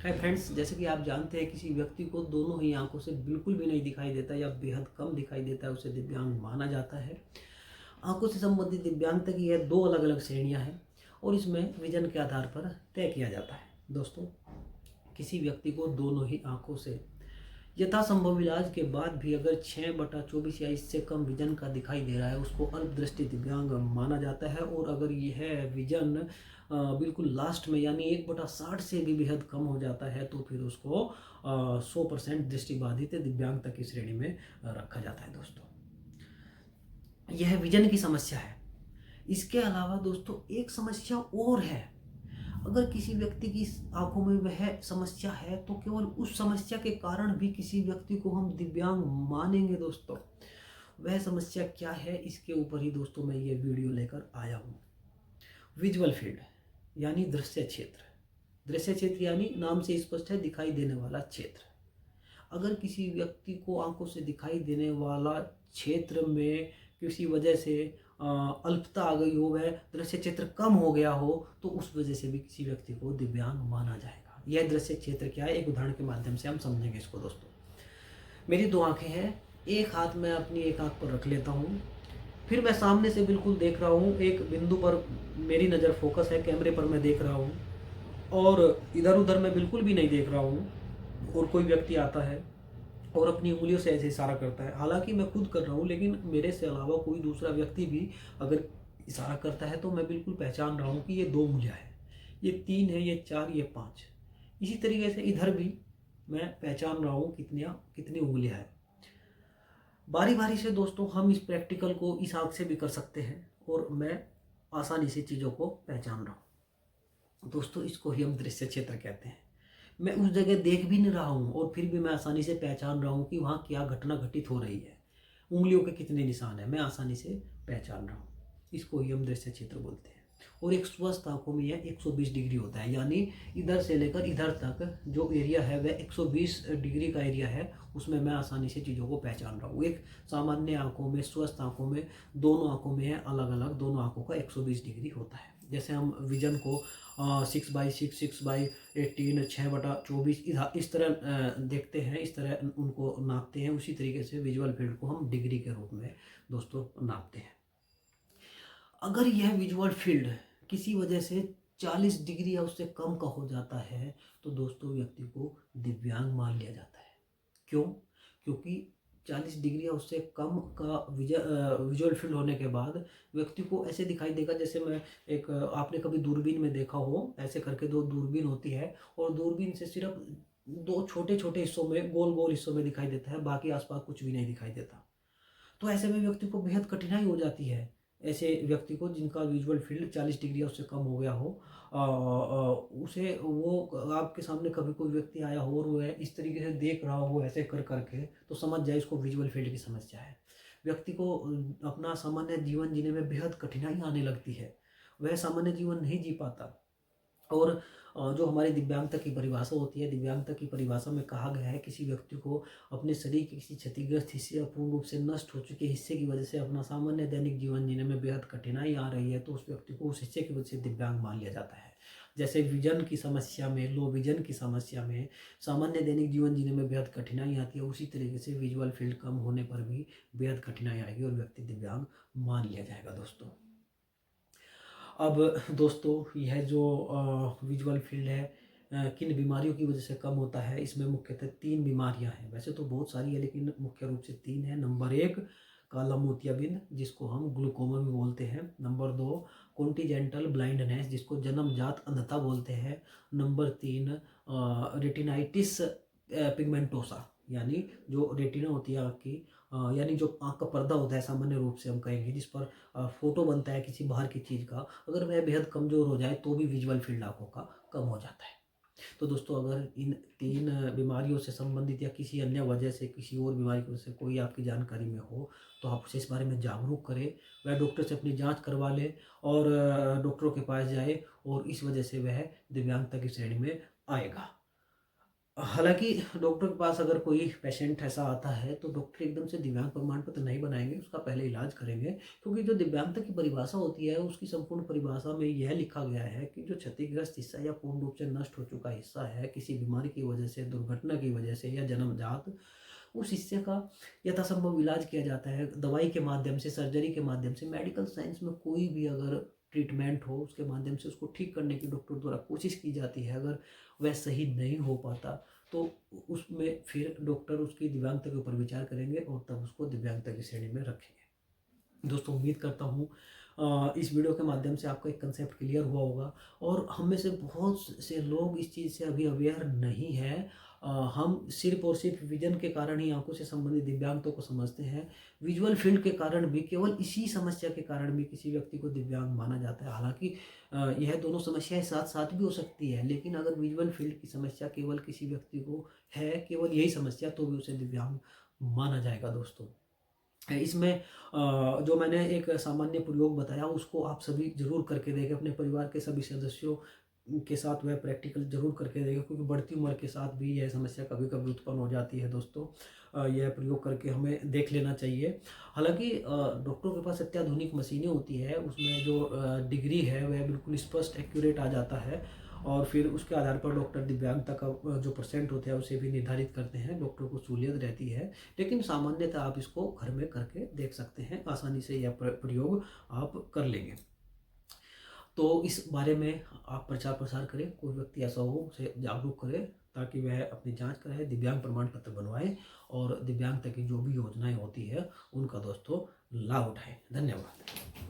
Hi friends, जैसे कि आप जानते हैं किसी व्यक्ति को दोनों ही आंखों से बिल्कुल भी नहीं दिखाई देता या बेहद कम दिखाई देता है, उसे दिव्यांग माना जाता है। आंखों से संबंधित दिव्यांगता की यह दो अलग अलग श्रेणियां हैं और इसमें विजन के आधार पर तय किया जाता है। दोस्तों, किसी व्यक्ति को दोनों ही आंखों से यथासंभव इलाज के बाद भी अगर 6/24 या इससे कम विजन का दिखाई दे रहा है, उसको अल्पदृष्टि दिव्यांग माना जाता है। और अगर यह विजन बिल्कुल लास्ट में यानी 1/60 से भी बेहद कम हो जाता है तो फिर उसको 100% दृष्टिबाधित दिव्यांगता की श्रेणी में रखा जाता है। दोस्तों, यह विजन की समस्या है। इसके अलावा दोस्तों एक समस्या और है। अगर किसी व्यक्ति की आंखों में वह समस्या है तो केवल उस समस्या के कारण भी किसी व्यक्ति को हम दिव्यांग मानेंगे। दोस्तों, वह समस्या क्या है, इसके ऊपर ही दोस्तों मैं ये वीडियो लेकर आया हूँ। विजुअल फील्ड यानी दृश्य क्षेत्र। दृश्य क्षेत्र यानी नाम से स्पष्ट है, दिखाई देने वाला क्षेत्र। अगर किसी व्यक्ति को आंखों से दिखाई देने वाला क्षेत्र में किसी वजह से अल्पता आ गई हो, वह दृश्य क्षेत्र कम हो गया हो, तो उस वजह से भी किसी व्यक्ति को दिव्यांग माना जाएगा। यह दृश्य क्षेत्र क्या है, एक उदाहरण के माध्यम से हम समझेंगे इसको। दोस्तों, मेरी दो आंखें हैं, एक हाथ मैं अपनी एक आंख पर रख लेता हूँ, फिर मैं सामने से बिल्कुल देख रहा हूँ, एक बिंदु पर मेरी नज़र फोकस है, कैमरे पर मैं देख रहा हूँ और इधर उधर मैं बिल्कुल भी नहीं देख रहा हूँ। और कोई व्यक्ति आता है और अपनी उंगलियों से ऐसे इशारा करता है, हालांकि मैं खुद कर रहा हूँ लेकिन मेरे से अलावा कोई दूसरा व्यक्ति भी अगर इशारा करता है तो मैं बिल्कुल पहचान रहा हूँ कि ये 2 उंगलियाँ हैं, ये 3 है, ये 4, ये 5। इसी तरीके से इधर भी मैं पहचान रहा हूँ कितनी उंगलियाँ हैं। बारी बारी से दोस्तों हम इस प्रैक्टिकल को इस आँख से भी कर सकते हैं और मैं आसानी से चीज़ों को पहचान रहा हूँ। दोस्तों, इसको ही हम दृश्य क्षेत्र कहते हैं। मैं उस जगह देख भी नहीं रहा हूँ और फिर भी मैं आसानी से पहचान रहा हूँ कि वहाँ क्या घटना घटित हो रही है, उंगलियों के कितने निशान है, मैं आसानी से पहचान रहा हूँ। इसको ही हम दृश्य क्षेत्र बोलते हैं। और एक स्वस्थ आंखों में यह 120 डिग्री होता है, यानी इधर से लेकर इधर तक जो एरिया है वह 120 डिग्री का एरिया है, उसमें मैं आसानी से चीज़ों को पहचान रहा हूँ। एक सामान्य आंखों में, स्वस्थ आंखों में, दोनों आंखों में है अलग अलग, दोनों आंखों का 120 डिग्री होता है। जैसे हम विजन को 6/6, 6/18, 6/24 इस तरह देखते हैं, इस तरह उनको नापते हैं। उसी तरीके से विजुअल फील्ड को हम डिग्री के रूप में दोस्तों नापते हैं। अगर यह विजुअल फील्ड किसी वजह से 40 डिग्री या उससे कम का हो जाता है तो दोस्तों व्यक्ति को दिव्यांग मान लिया जाता है। क्यों? क्योंकि 40 डिग्री या उससे कम का विजुअल फील्ड होने के बाद व्यक्ति को ऐसे दिखाई देगा जैसे मैं एक आपने कभी दूरबीन में देखा हो, ऐसे करके 2 दूरबीन होती है और दूरबीन से सिर्फ 2 छोटे छोटे हिस्सों में, गोल गोल हिस्सों में दिखाई देता है, बाकी आसपास कुछ भी नहीं दिखाई देता। तो ऐसे में व्यक्ति को बेहद कठिनाई हो जाती है। ऐसे व्यक्ति को जिनका विजुअल फील्ड 40 डिग्री या उससे कम हो गया हो, उसे वो आपके सामने कभी कोई व्यक्ति आया हो और वो इस तरीके से देख रहा हो ऐसे कर करके, तो समझ जाए इसको विजुअल फील्ड की समस्या है। व्यक्ति को अपना सामान्य जीवन जीने में बेहद कठिनाई आने लगती है, वह सामान्य जीवन नहीं जी पाता। और जो हमारी दिव्यांगता की परिभाषा होती है, दिव्यांगता की परिभाषा में कहा गया है किसी व्यक्ति को अपने शरीर के किसी क्षतिग्रस्त हिस्से या पूर्ण रूप से नष्ट हो चुके हिस्से की वजह से अपना सामान्य दैनिक जीवन जीने में बेहद कठिनाई आ रही है तो उस व्यक्ति को उस हिस्से की वजह से दिव्यांग मान लिया जाता है। जैसे विजन की समस्या में, लो विजन की समस्या में सामान्य दैनिक जीवन जीने में बेहद कठिनाई आती है, उसी तरीके से विजुअल फील्ड कम होने पर भी बेहद कठिनाई आएगी और व्यक्ति दिव्यांग मान लिया जाएगा। दोस्तों, अब दोस्तों यह जो विजुअल फील्ड है किन बीमारियों की वजह से कम होता है, इसमें मुख्यतः 3 बीमारियां हैं। वैसे तो बहुत सारी है लेकिन मुख्य रूप से 3 है। नंबर 1 काला मोतियाबिंद, जिसको हम ग्लूकोमा भी बोलते हैं। नंबर 2 कॉन्टिजेंटल ब्लाइंडनेस, जिसको जन्मजात अंधता बोलते हैं। नंबर 3 रेटिनाइटिस पिगमेंटोसा, यानी जो रेटिना होती है आँख की, यानी जो आँख का पर्दा होता है सामान्य रूप से हम कहेंगे, जिस पर फोटो बनता है किसी बाहर की चीज़ का, अगर वह बेहद कमज़ोर हो जाए तो भी विजुअल फील्ड आँखों का कम हो जाता है। तो दोस्तों, अगर इन 3 बीमारियों से संबंधित या किसी अन्य वजह से, किसी और बीमारी की वजह से कोई आपकी जानकारी में हो तो आप उसे इस बारे में जागरूक करें, वह डॉक्टर से अपनी जांच करवा ले और डॉक्टरों के पास जाए और इस वजह से वह दिव्यांगता की श्रेणी में आएगा। हालाँकि डॉक्टर के पास अगर कोई पेशेंट ऐसा आता है, तो डॉक्टर एकदम से दिव्यांग प्रमाण पत्र नहीं बनाएँगे, उसका पहले इलाज करेंगे। क्योंकि जो दिव्यांगता की परिभाषा होती है, उसकी संपूर्ण परिभाषा में यह लिखा गया है कि जो क्षतिग्रस्त हिस्सा या पूर्ण रूप से नष्ट हो चुका हिस्सा है, किसी बीमारी की वजह से, दुर्घटना की वजह से या जन्मजात, उस हिस्से का यथासंभव इलाज किया जाता है। दवाई के माध्यम से, सर्जरी के माध्यम से, मेडिकल साइंस में कोई भी अगर ट्रीटमेंट हो, उसके माध्यम से उसको ठीक करने की डॉक्टर द्वारा कोशिश की जाती है। अगर वह सही नहीं हो पाता, तो उसमें फिर डॉक्टर उसकी दिव्यांगता के ऊपर विचार करेंगे और तब उसको दिव्यांगता की श्रेणी में रखेंगे। दोस्तों, उम्मीद करता हूँ इस वीडियो के माध्यम से आपका एक कंसेप्ट क्लियर हुआ होगा। और हम में से बहुत से लोग इस चीज़ से अभी अवेयर नहीं हैं। हम सिर्फ और सिर्फ विजन के कारण ही आंखों से संबंधित दिव्यांगता को समझते हैं। विजुअल फील्ड के कारण भी, केवल इसी समस्या के कारण भी किसी व्यक्ति को दिव्यांग माना जाता है। हालांकि यह दोनों समस्याएं साथ साथ भी हो सकती है, लेकिन अगर विजुअल फील्ड की समस्या केवल किसी व्यक्ति को है, केवल यही समस्या, तो भी उसे दिव्यांग माना जाएगा दोस्तों। इसमें जो मैंने एक सामान्य प्रयोग बताया, उसको आप सभी ज़रूर करके देखें। अपने परिवार के सभी सदस्यों के साथ वह प्रैक्टिकल ज़रूर करके देखें, क्योंकि बढ़ती उम्र के साथ भी यह समस्या कभी कभी उत्पन्न हो जाती है दोस्तों। यह प्रयोग करके हमें देख लेना चाहिए। हालांकि डॉक्टरों के पास अत्याधुनिक मशीनें होती है, उसमें जो डिग्री है वह बिल्कुल स्पष्ट एक्यूरेट आ जाता है। और फिर उसके आधार पर डॉक्टर दिव्यांगता का जो परसेंट होता है उसे भी निर्धारित करते हैं। डॉक्टर को सहूलियत रहती है, लेकिन सामान्यतः आप इसको घर में करके देख सकते हैं। आसानी से यह प्रयोग आप कर लेंगे। तो इस बारे में आप प्रचार प्रसार करें, कोई व्यक्ति ऐसा हो उसे जागरूक करें, ताकि वह अपनी जांच कराए, दिव्यांग प्रमाण पत्र बनवाए और दिव्यांगता की जो भी योजनाएं होती है उनका दोस्तों लाभ उठाएं। धन्यवाद।